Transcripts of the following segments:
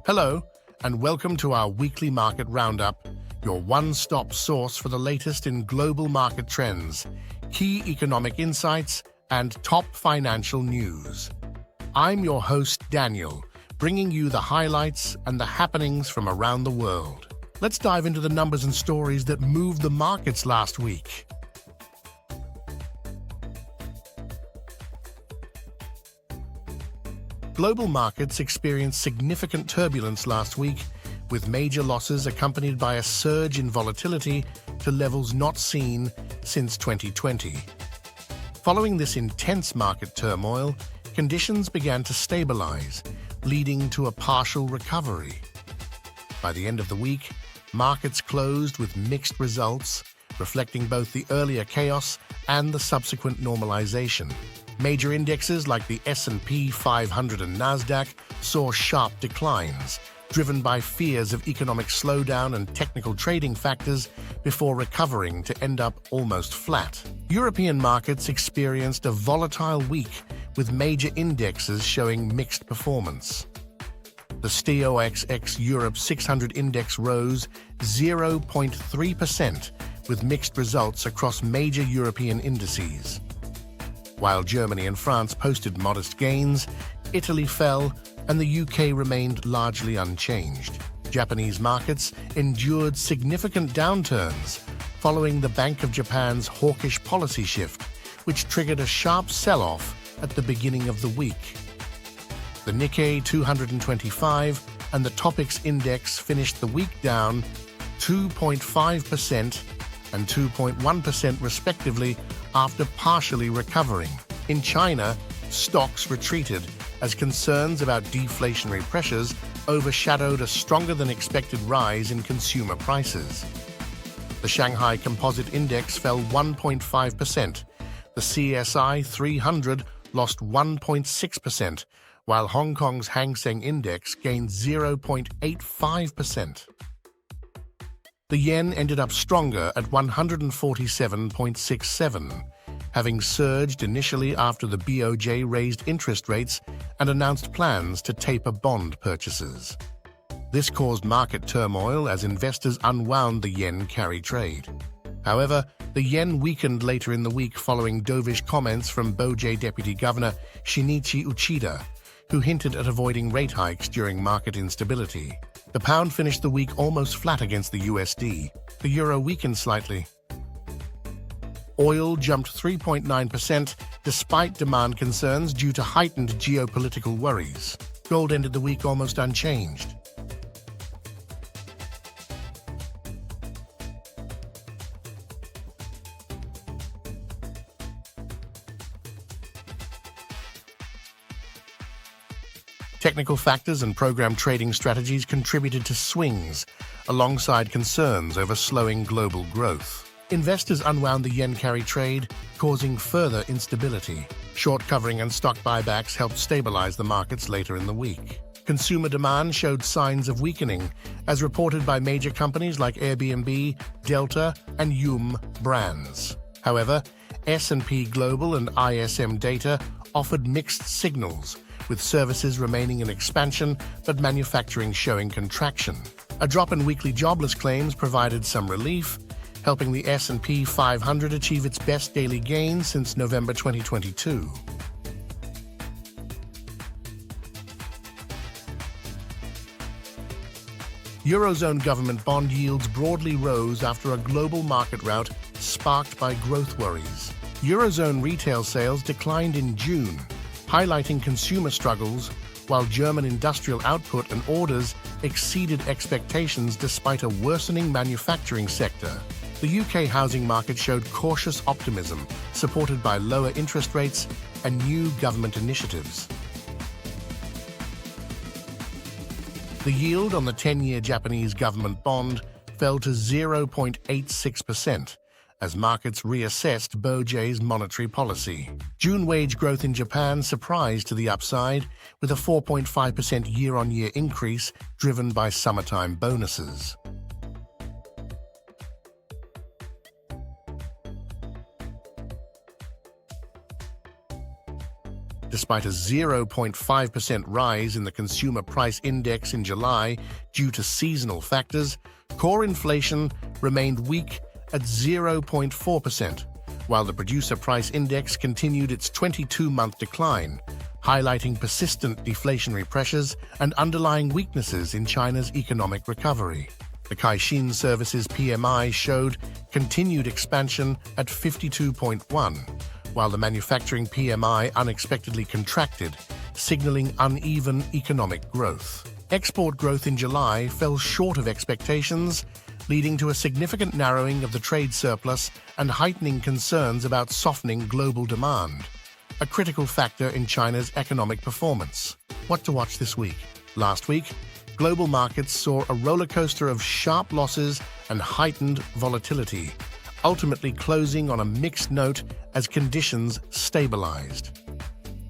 Hello, and welcome to our Weekly Market Roundup, your one-stop source for the latest in global market trends, key economic insights, and top financial news. I'm your host, Daniel, bringing you the highlights and the happenings from around the world. Let's dive into the numbers and stories that moved the markets last week. Global markets experienced significant turbulence last week, with major losses accompanied by a surge in volatility to levels not seen since 2020. Following this intense market turmoil, conditions began to stabilize, leading to a partial recovery. By the end of the week, markets closed with mixed results, reflecting both the earlier chaos and the subsequent normalization. Major indexes like the S&P 500 and Nasdaq saw sharp declines, driven by fears of economic slowdown and technical trading factors before recovering to end up almost flat. European markets experienced a volatile week, with major indexes showing mixed performance. The STOXX Europe 600 index rose 0.3%, with mixed results across major European indices. While Germany and France posted modest gains, Italy fell and the UK remained largely unchanged. Japanese markets endured significant downturns following the Bank of Japan's hawkish policy shift, which triggered a sharp sell-off at the beginning of the week. The Nikkei 225 and the TOPIX Index finished the week down 2.5% and 2.1% respectively after partially recovering. In China, stocks retreated as concerns about deflationary pressures overshadowed a stronger-than-expected rise in consumer prices. The Shanghai Composite Index fell 1.5%. The CSI 300 lost 1.6%, while Hong Kong's Hang Seng Index gained 0.85%. The yen ended up stronger at 147.67, having surged initially after the BOJ raised interest rates and announced plans to taper bond purchases. This caused market turmoil as investors unwound the yen carry trade. However, the yen weakened later in the week following dovish comments from BOJ Deputy Governor Shinichi Uchida, who hinted at avoiding rate hikes during market instability. The pound finished the week almost flat against the USD. The euro weakened slightly. Oil jumped 3.9% despite demand concerns due to heightened geopolitical worries. Gold ended the week almost unchanged. Technical factors and program trading strategies contributed to swings, alongside concerns over slowing global growth. Investors unwound the yen carry trade, causing further instability. Short covering and stock buybacks helped stabilize the markets later in the week. Consumer demand showed signs of weakening, as reported by major companies like Airbnb, Delta, and Yum Brands. However, S&P Global and ISM data offered mixed signals, with services remaining in expansion but manufacturing showing contraction. A drop in weekly jobless claims provided some relief, helping the S&P 500 achieve its best daily gain since November 2022. Eurozone government bond yields broadly rose after a global market rout sparked by growth worries. Eurozone retail sales declined in June, highlighting consumer struggles, while German industrial output and orders exceeded expectations despite a worsening manufacturing sector. The UK housing market showed cautious optimism, supported by lower interest rates and new government initiatives. The yield on the 10-year Japanese government bond fell to 0.86%, as markets reassessed BOJ's monetary policy. June wage growth in Japan surprised to the upside, with a 4.5% year-on-year increase driven by summertime bonuses. Despite a 0.5% rise in the Consumer Price Index in July due to seasonal factors, core inflation remained weak at 0.4%, while the Producer Price Index continued its 22-month decline, highlighting persistent deflationary pressures and underlying weaknesses in China's economic recovery. The Caixin Services PMI showed continued expansion at 52.1, while the manufacturing PMI unexpectedly contracted, signaling uneven economic growth. Export growth in July fell short of expectations, leading to a significant narrowing of the trade surplus and heightening concerns about softening global demand, a critical factor in China's economic performance. What to watch this week? Last week, global markets saw a rollercoaster of sharp losses and heightened volatility, ultimately closing on a mixed note as conditions stabilized.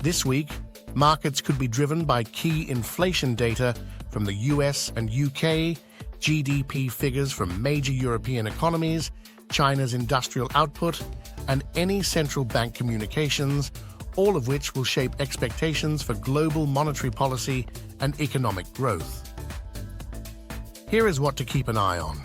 This week, markets could be driven by key inflation data from the US and UK, GDP figures from major European economies, China's industrial output, and any central bank communications, all of which will shape expectations for global monetary policy and economic growth. Here is what to keep an eye on.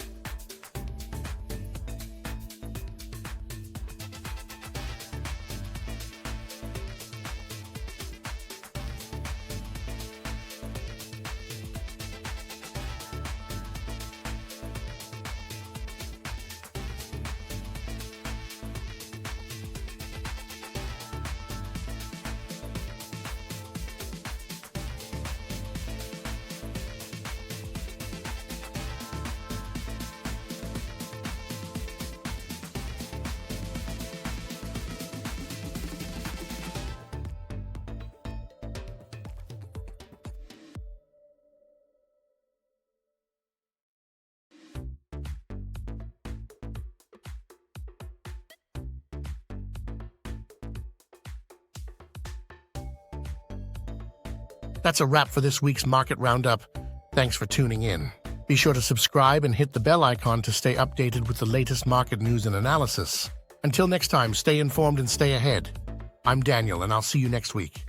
That's a wrap for this week's Market Roundup. Thanks for tuning in. Be sure to subscribe and hit the bell icon to stay updated with the latest market news and analysis. Until next time, stay informed and stay ahead. I'm Daniel, and I'll see you next week.